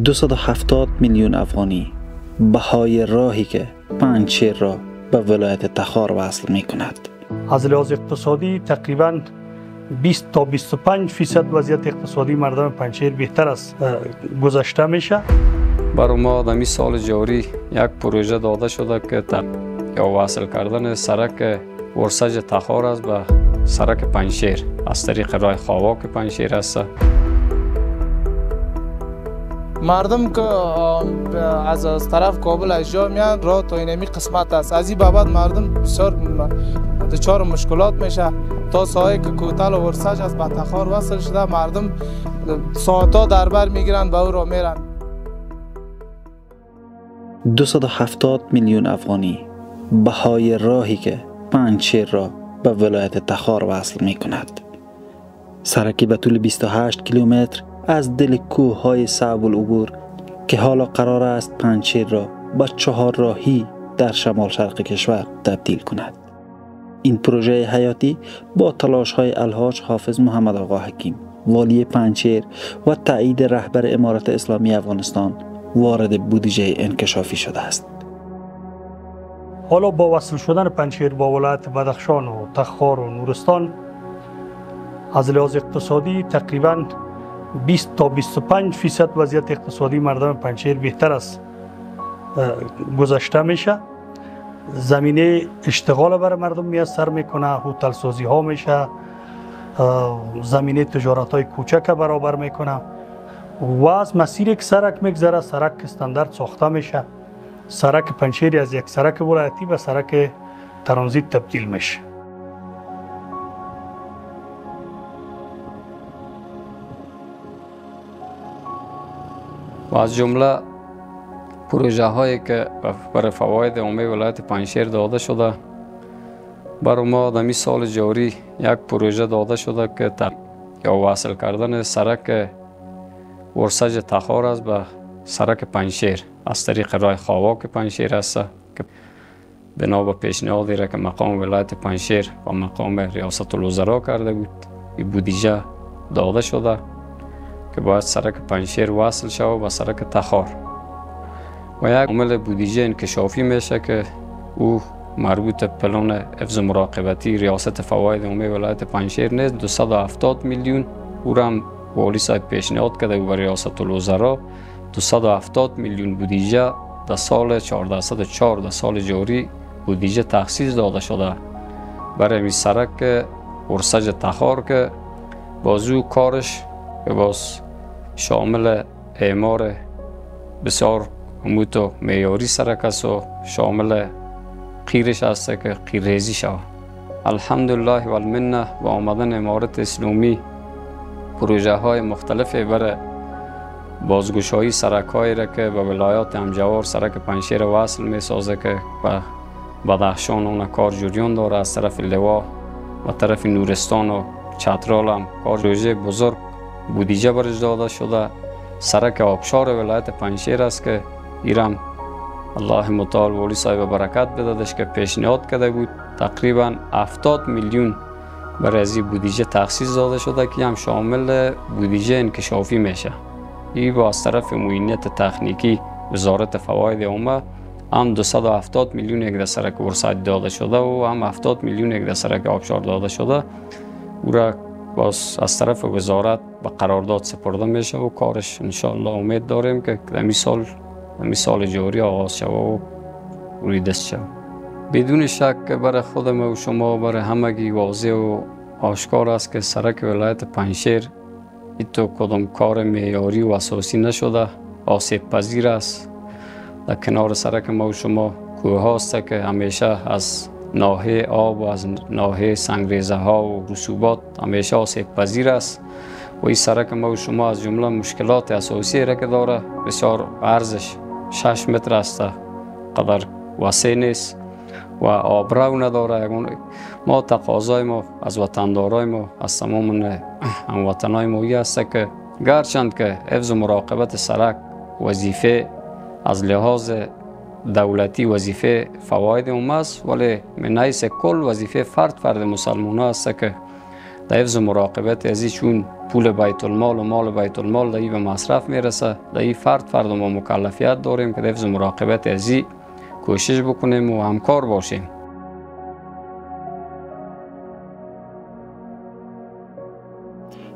270 میلیون افغانی بهای راهی که پنجشیر را به ولایت تخار وصل می کند. از لحاظ اقتصادی تقریباً 20 تا 25% وضعیت اقتصادی مردم پنجشیر بهتر از گذشته میشه. برای ما در سال جاری یک پروژه داده شده که یا وصل کردن سرک ورسج تخار است به سرک پنجشیر از طریق راه خواواک پنجشیر است. مردم که از طرف کابل اجرا میان راه تا اینمی قسمت است. از این بابت مردم بسیار دچار مشکلات میشه. تا ساحه که کوتل و ورسج از به تخار وصل شده مردم ساعتها در بر میگیرن به او را میرن. 270 میلیون افغانی بهای راهی که پنجشیر را به ولایت تخار وصل می کند. سرکی به طول 28 کیلومتر از دل کوههای صعب العبور که حالا قرار است پنجشیر را به 4 راهی در شمال شرق کشور تبدیل کند. این پروژه حیاتی با تلاش‌های الحاج حافظ محمد آقا حکیم والی پنجشیر و تایید رهبر امارت اسلامی افغانستان وارد بودجه انکشافی شده است. حالا با وصل شدن پنجشیر با ولایت بدخشان و تخار و نورستان از لحاظ اقتصادی تقریباً 20 تا 25% وضعیت اقتصادی مردم پنجشیر بهتر از گذشته میشه. زمینه اشتغال برای مردم میسر میکنه، هتل سازی ها میشه، زمینه تجارت های کوچک برابر میکنه و از مسیر یک سرک میگذره. سرک استاندارد ساخته میشه. سرک پنجشیر از یک سرک ولایتی به سرک ترانزیت تبدیل میشه. و از جمله پروژه هایی که برای فواید عمومی ولایت پنجشیر داده شده، برای ما در سال جاری یک پروژه داده شده که یا وصل کردن سرک ورسج تخار است به سرک پنجشیر از طریق راه خواواک پنجشیر است که بنا به پیشنهادی را که مقام ولایت پنجشیر و مقام ریاست الوزرا کرده بود، این بودجه داده شده که باید سرک پنجشیر وصل شود به سرک تخار و یک عمل بودجه انکشافی میشه که او مربوط پلان حفظ مراقبتی ریاست فواید عمومی ولایت پنجشیر نیست. 270 میلیون او را هم والی صاحب پیشنهاد کرده و ریاست الوزرا 270 میلیون بودجه در سال 1404 در سال جاری بودجه تخصیص داده شده برای این سرک ورسج تخار که بازو کارش که باز شامل اعمار بسیار عمود و معیاری سرک است و شامل قیرش است که قیرریزی شود. الحمدلله و المنه با آمدن امارت اسلامی پروژه های مختلفی برای بازگشایی سرک هایی را که به ولایات همجوار سرک پنجشیر وصل می سازه که به بدخشان اون کار جریان داره. از طرف لوا و طرف نورستان و چترال هم کار پروژه بزرگ بودجه برش داده شده. سرک آبشار ولایت پنجشیر است که ایران الله متعال والی صاحب برکت بدادش که پیشنهاد کرده بود تقریبا 70 میلیون برای از این بودجه تخصیص داده شده که هم شامل بودجه انکشافی میشه. این با از طرف معینیت تکنیکی وزارت فواید عمومی هم 270 میلیون یک سرک ورسج داده شده و هم 70 میلیون یک سرک آبشار داده شده. او را باز از طرف وزارت به قرارداد سپرده میشه و کارش انشاءالله امید داریم که در سال جاری آغاز شود و روی دست شود. بدون شک برای خودم و شما برای همگی واضح و آشکار است که سرک ولایت پنجشیر ایتو کدام کار معیاری و اساسی نشده، آسیب پذیر است. در کنار سرک ما و شما کوه هاست که همیشه از ناحیه آب و از ناحیه سنگریزه ها و رسوبات همیشه آسیب پذیر است و این سرک ما و شما از جمله مشکلات اساسی را که داره بسیار عرضش 6 متر است، قدر وسیع نیست و آبرو نداره. ما تقاضای ما از وطندارای ما از تمام هموطنای ما است که گرچند که حفظ و مراقبت سرک وظیفه از لحاظ دولتی وظیفه فواید عمومی است، ولی من حیث کل وظیفه فرد مسلمان است که در حفظ مراقبت از چون پول بیت المال و مال بیت المال در به مصرف میرسه، در این فرد ما مکلفیت داریم که در حفظ مراقبت از کوشش بکنیم و همکار باشیم.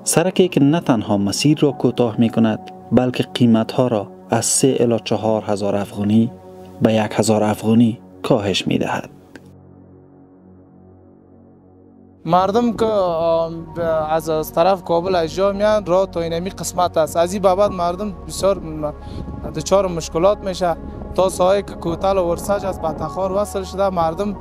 سرکی که نه تنها مسیر را کوتاه می کند بلکه قیمت ها را از 3 الی 4 هزار افغانی به 1 هزار افغانی کاهش می دهد. مردم که از طرف کابل اجرا میان راه تا اینمی قسمت است. از این بابت مردم بسیار دچار مشکلات میشه. تا ساحه که کوتاه و ورسج از به تخار وصل شده، مردم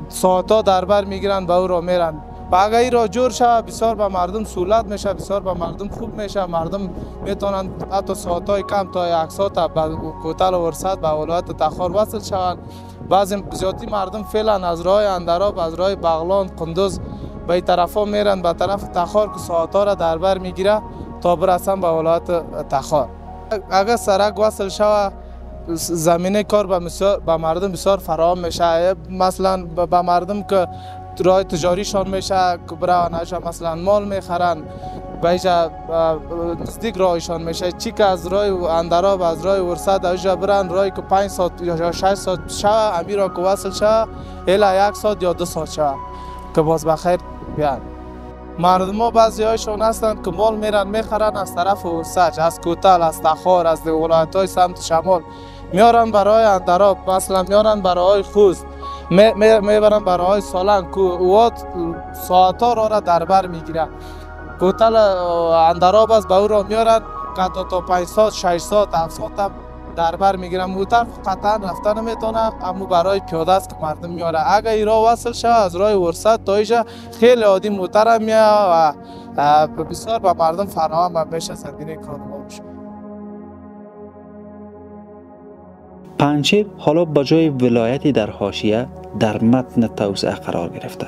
ساعتها در بر میگیرن به او را میرن. و اگر این را جور شود بسیار به مردم سهولت میشه، بسیار به مردم خوب میشه. مردم میتونن حتی ساعتهای کم تا 1 ساعت به کوتاه و ورسج به ولایت تخار وصل شوند. بعضی زیادی مردم فعلا از راه اندراب، از راه بغلان، قندوز به این طرفا میرن به طرف تخار که ساعتها را در بر میگیره تا برسن به ولایت تخار. اگر سرک وصل شود زمینه کار به مردم بسیار فراهم میشه. مثلا به مردم که راه تجاریشان میشه که برای مثلا مال میخرن به اینجا نزدیک راهشان میشه. چی که از راه اندراب، از راه ورسد اینجا برن راهی که 5 ساعت یا 6 ساعت شوه، امیر را که وصل شوه الا 1 ساعت یا 2 ساعت شوه که باز بخیر بیان. مردم ها بعضی هایشان هستند که مال میرن میخرن از طرف ورسج، از کوتال، از تخار، از ولایت های سمت شمال میارن برای اندراب، مثلا میارن برای خوست، میبرن برای سالنگ که وقت ساعتها را در بر میگیره. کوتال اندراب از به او را میارن که تا 5 ساعت 6 ساعت 7 ساعت در بر میگیرن. موتر قطعا رفتن نمیتونه، اما برای پیاده است که مردم میاره. اگر این راه وصل شود از راه ورسد تا اینجا خیلی عادی موتر میاد و بسیار به مردم فراهم میشه زندگی کارما بشه. پنجشیر حالا با جای ولایتی در حاشیه در متن توسعه قرار گرفته.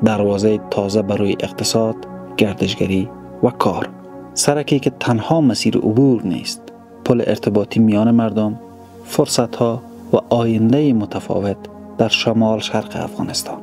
دروازه تازه برای اقتصاد، گردشگری و کار. سرکی که تنها مسیر عبور نیست، پل ارتباطی میان مردم، فرصتها و آینده متفاوت در شمال شرق افغانستان.